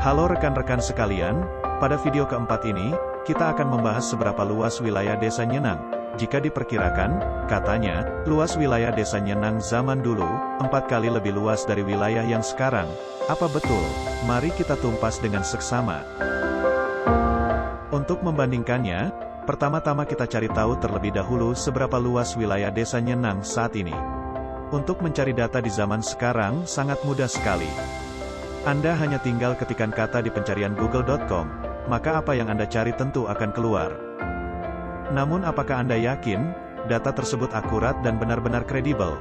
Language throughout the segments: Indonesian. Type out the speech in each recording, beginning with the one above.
Halo rekan-rekan sekalian, pada video keempat ini, kita akan membahas seberapa luas wilayah Desa Nyenang. Jika diperkirakan, katanya, luas wilayah Desa Nyenang zaman dulu, 4 kali lebih luas dari wilayah yang sekarang. Apa betul? Mari kita tumpas dengan seksama. Untuk membandingkannya, pertama-tama kita cari tahu terlebih dahulu seberapa luas wilayah Desa Nyenang saat ini. Untuk mencari data di zaman sekarang, sangat mudah sekali. Anda hanya tinggal ketikkan kata di pencarian google.com, maka apa yang Anda cari tentu akan keluar. Namun apakah Anda yakin, data tersebut akurat dan benar-benar kredibel?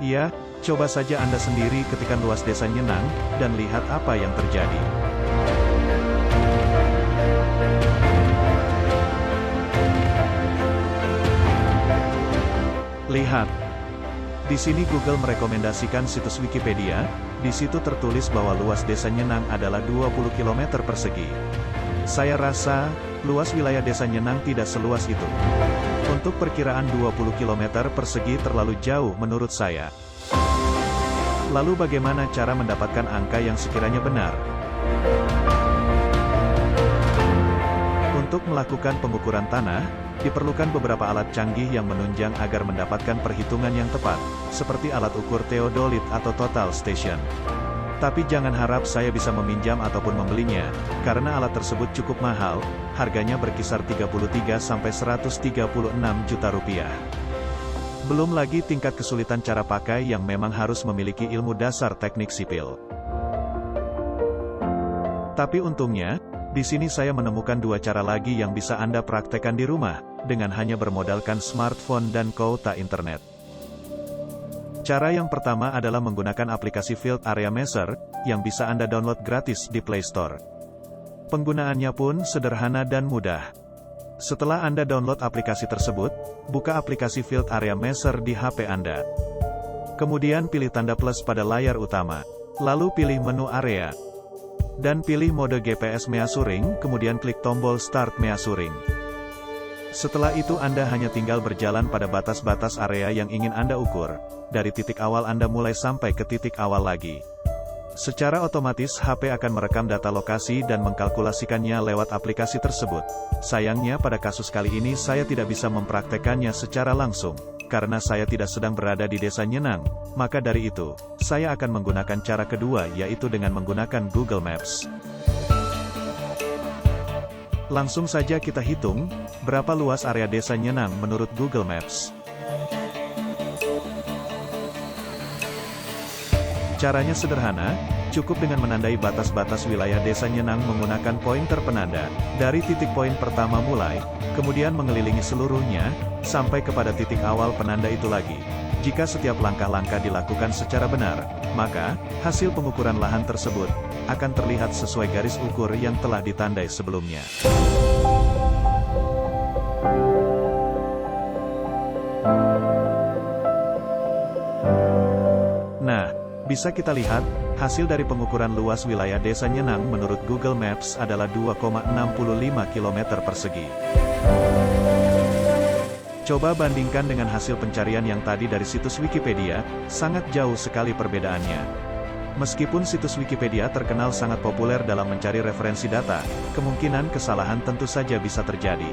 Ya, coba saja Anda sendiri ketikkan luas Desa Nyenang, dan lihat apa yang terjadi. Lihat. Di sini Google merekomendasikan situs Wikipedia, di situ tertulis bahwa luas Desa Nyenang adalah 20 km persegi. Saya rasa, luas wilayah Desa Nyenang tidak seluas itu. Untuk perkiraan 20 km persegi terlalu jauh menurut saya. Lalu bagaimana cara mendapatkan angka yang sekiranya benar? Untuk melakukan pengukuran tanah, diperlukan beberapa alat canggih yang menunjang agar mendapatkan perhitungan yang tepat, seperti alat ukur theodolit atau total station. Tapi jangan harap saya bisa meminjam ataupun membelinya, karena alat tersebut cukup mahal, harganya berkisar 33–136 juta rupiah. Belum lagi tingkat kesulitan cara pakai yang memang harus memiliki ilmu dasar teknik sipil. Tapi untungnya, di sini saya menemukan dua cara lagi yang bisa Anda praktekkan di rumah, dengan hanya bermodalkan smartphone dan kuota internet. Cara yang pertama adalah menggunakan aplikasi Field Area Measure, yang bisa Anda download gratis di Play Store. Penggunaannya pun sederhana dan mudah. Setelah Anda download aplikasi tersebut, buka aplikasi Field Area Measure di HP Anda. Kemudian pilih tanda plus pada layar utama. Lalu pilih menu area. Dan pilih mode GPS Measuring, kemudian klik tombol Start Measuring. Setelah itu Anda hanya tinggal berjalan pada batas-batas area yang ingin Anda ukur. Dari titik awal Anda mulai sampai ke titik awal lagi. Secara otomatis HP akan merekam data lokasi dan mengkalkulasikannya lewat aplikasi tersebut. Sayangnya pada kasus kali ini saya tidak bisa mempraktekannya secara langsung, karena saya tidak sedang berada di Desa Nyenang. Maka dari itu, saya akan menggunakan cara kedua, yaitu dengan menggunakan Google Maps. Langsung saja kita hitung, berapa luas area Desa Nyenang menurut Google Maps. Caranya sederhana, cukup dengan menandai batas-batas wilayah Desa Nyenang menggunakan pointer penanda, dari titik poin pertama mulai, kemudian mengelilingi seluruhnya, sampai kepada titik awal penanda itu lagi. Jika setiap langkah-langkah dilakukan secara benar, maka, hasil pengukuran lahan tersebut, akan terlihat sesuai garis ukur yang telah ditandai sebelumnya. Nah, bisa kita lihat, hasil dari pengukuran luas wilayah Desa Nyenang menurut Google Maps adalah 2,65 km persegi. Coba bandingkan dengan hasil pencarian yang tadi dari situs Wikipedia, sangat jauh sekali perbedaannya. Meskipun situs Wikipedia terkenal sangat populer dalam mencari referensi data, kemungkinan kesalahan tentu saja bisa terjadi.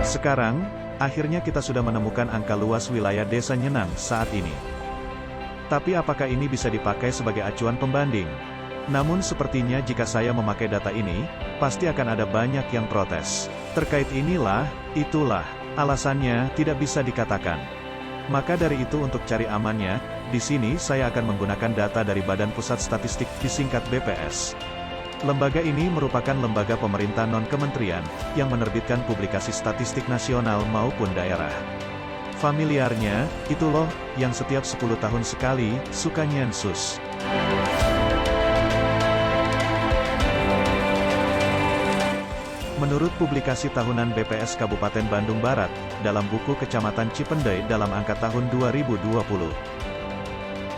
Sekarang, akhirnya kita sudah menemukan angka luas wilayah Desa Nyenang saat ini. Tapi apakah ini bisa dipakai sebagai acuan pembanding? Namun sepertinya jika saya memakai data ini, pasti akan ada banyak yang protes. Terkait inilah, itulah, alasannya tidak bisa dikatakan. Maka dari itu untuk cari amannya, di sini saya akan menggunakan data dari Badan Pusat Statistik, disingkat BPS. Lembaga ini merupakan lembaga pemerintah non-kementerian, yang menerbitkan publikasi statistik nasional maupun daerah. Familiarnya, itu loh, yang setiap 10 tahun sekali, suka nyensus. Menurut publikasi tahunan BPS Kabupaten Bandung Barat, dalam buku Kecamatan Cipendei dalam angka tahun 2020.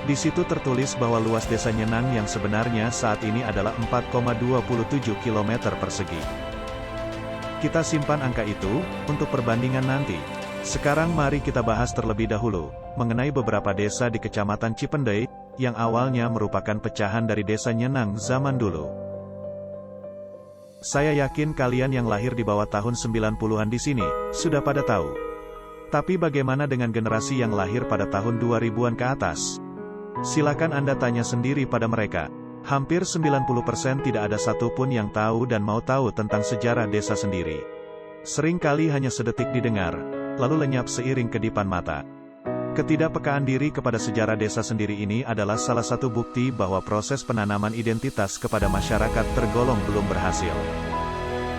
Di situ tertulis bahwa luas Desa Nyenang yang sebenarnya saat ini adalah 4,27 km persegi. Kita simpan angka itu, untuk perbandingan nanti. Sekarang mari kita bahas terlebih dahulu, mengenai beberapa desa di Kecamatan Cipendei, yang awalnya merupakan pecahan dari Desa Nyenang zaman dulu. Saya yakin kalian yang lahir di bawah tahun 90-an di sini, sudah pada tahu. Tapi bagaimana dengan generasi yang lahir pada tahun 2000-an ke atas? Silakan Anda tanya sendiri pada mereka. Hampir 90% tidak ada satupun yang tahu dan mau tahu tentang sejarah desa sendiri. Seringkali hanya sedetik didengar, lalu lenyap seiring kedipan mata. Ketidakpekaan diri kepada sejarah desa sendiri ini adalah salah satu bukti bahwa proses penanaman identitas kepada masyarakat tergolong belum berhasil.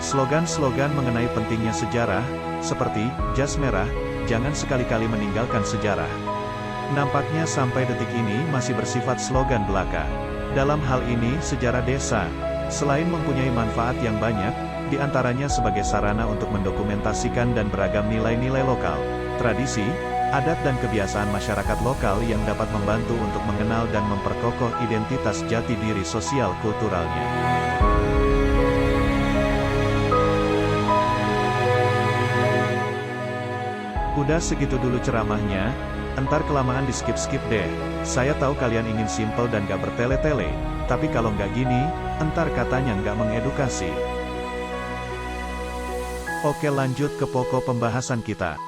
Slogan-slogan mengenai pentingnya sejarah, seperti, jas merah, jangan sekali-kali meninggalkan sejarah, nampaknya sampai detik ini masih bersifat slogan belaka. Dalam hal ini, sejarah desa, selain mempunyai manfaat yang banyak, diantaranya sebagai sarana untuk mendokumentasikan dan beragam nilai-nilai lokal, tradisi, adat dan kebiasaan masyarakat lokal yang dapat membantu untuk mengenal dan memperkokoh identitas jati diri sosial kulturalnya. Udah segitu dulu ceramahnya, entar kelamaan di skip-skip deh. Saya tahu kalian ingin simple dan gak bertele-tele, tapi kalau nggak gini, entar katanya nggak mengedukasi. Oke, lanjut ke pokok pembahasan kita.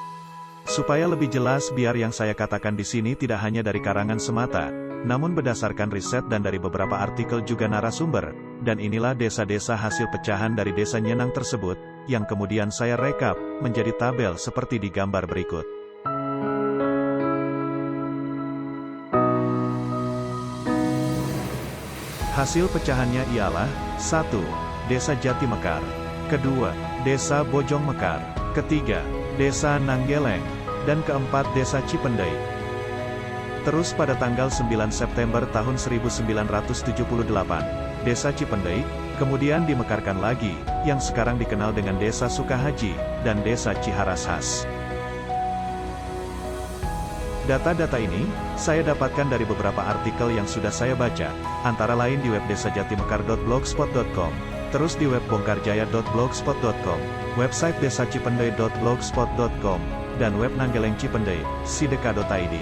Supaya lebih jelas, biar yang saya katakan di sini tidak hanya dari karangan semata, namun berdasarkan riset dan dari beberapa artikel juga narasumber, dan inilah desa-desa hasil pecahan dari Desa Nyenang tersebut, yang kemudian saya rekap menjadi tabel seperti di gambar berikut. Hasil pecahannya ialah: 1. Desa Jati Mekar. Kedua, Desa Bojong Mekar. Ketiga, Desa Nanggeleng. Dan keempat, Desa Cipendei. Terus pada tanggal 9 September tahun 1978, Desa Cipendei kemudian dimekarkan lagi, yang sekarang dikenal dengan Desa Sukahaji, dan Desa Ciharashas. Data-data ini, saya dapatkan dari beberapa artikel yang sudah saya baca, antara lain di web desajatimekar.blogspot.com, terus di web bongkarjaya.blogspot.com, website desacipendei.blogspot.com, dan web Nanggeleng Cipendei, sideka.id.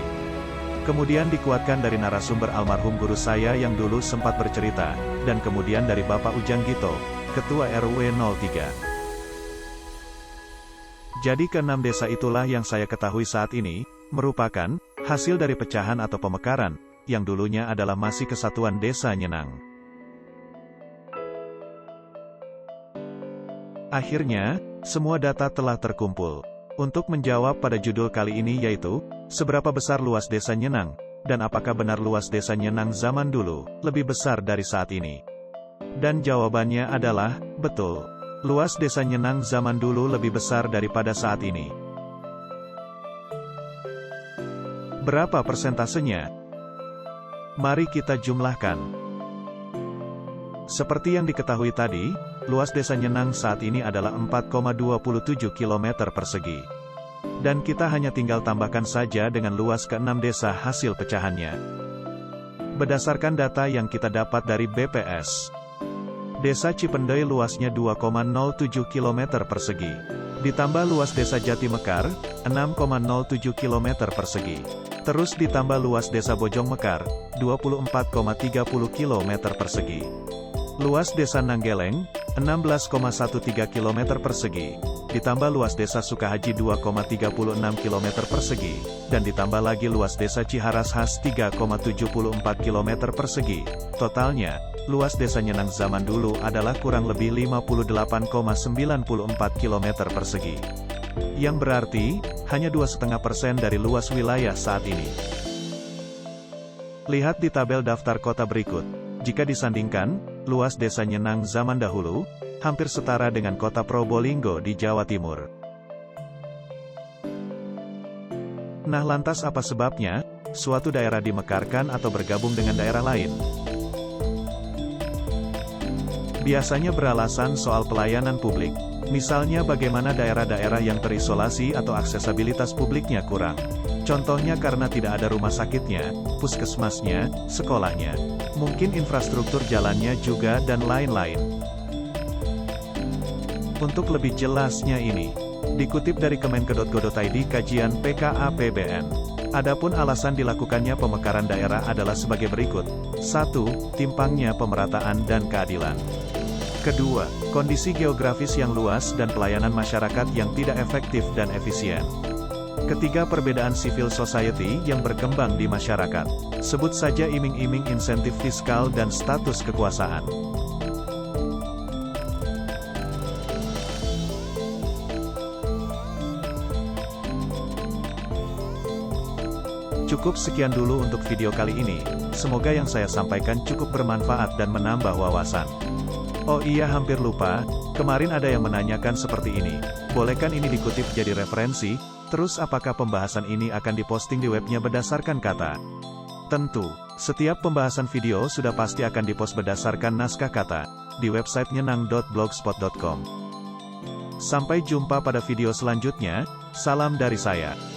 Kemudian dikuatkan dari narasumber almarhum guru saya yang dulu sempat bercerita, dan kemudian dari Bapak Ujang Gito, Ketua RW 03. Jadi ke-6 desa itulah yang saya ketahui saat ini, merupakan hasil dari pecahan atau pemekaran, yang dulunya adalah masih Kesatuan Desa Nyenang. Akhirnya, semua data telah terkumpul. Untuk menjawab pada judul kali ini yaitu, seberapa besar luas Desa Nyenang, dan apakah benar luas Desa Nyenang zaman dulu lebih besar dari saat ini? Dan jawabannya adalah, betul. Luas Desa Nyenang zaman dulu lebih besar daripada saat ini. Berapa persentasenya? Mari kita jumlahkan. Seperti yang diketahui tadi, luas Desa Nyenang saat ini adalah 4,27 km persegi. Dan kita hanya tinggal tambahkan saja dengan luas ke-6 desa hasil pecahannya. Berdasarkan data yang kita dapat dari BPS, Desa Cipendei luasnya 2,07 km persegi. Ditambah luas Desa Jati Mekar, 6,07 km persegi. Terus ditambah luas Desa Bojong Mekar, 24,30 km persegi. Luas Desa Nanggeleng, 16,13 km persegi. Ditambah luas Desa Sukahaji 2,36 km persegi. Dan ditambah lagi luas Desa Ciharashas 3,74 km persegi. Totalnya, luas Desa Nyenang zaman dulu adalah kurang lebih 58,94 km persegi. Yang berarti, hanya 2,5% dari luas wilayah saat ini. Lihat di tabel daftar kota berikut. Jika disandingkan, luas Desa Nyenang zaman dahulu, hampir setara dengan kota Probolinggo di Jawa Timur. Nah, lantas apa sebabnya, suatu daerah dimekarkan atau bergabung dengan daerah lain? Biasanya beralasan soal pelayanan publik. Misalnya bagaimana daerah-daerah yang terisolasi atau aksesibilitas publiknya kurang. Contohnya karena tidak ada rumah sakitnya, puskesmasnya, sekolahnya, mungkin infrastruktur jalannya juga dan lain-lain. Untuk lebih jelasnya ini, dikutip dari kemenkeu.go.id kajian PKAPBN. Adapun alasan dilakukannya pemekaran daerah adalah sebagai berikut. 1. Timpangnya pemerataan dan keadilan. Kedua, kondisi geografis yang luas dan pelayanan masyarakat yang tidak efektif dan efisien. Ketiga, perbedaan civil society yang berkembang di masyarakat. Sebut saja iming-iming insentif fiskal dan status kekuasaan. Cukup sekian dulu untuk video kali ini, semoga yang saya sampaikan cukup bermanfaat dan menambah wawasan. Oh iya, hampir lupa, kemarin ada yang menanyakan seperti ini, bolehkan ini dikutip jadi referensi, terus apakah pembahasan ini akan diposting di webnya berdasarkan kata? Tentu, setiap pembahasan video sudah pasti akan dipost berdasarkan naskah kata, di website nyenang.blogspot.com. Sampai jumpa pada video selanjutnya, salam dari saya.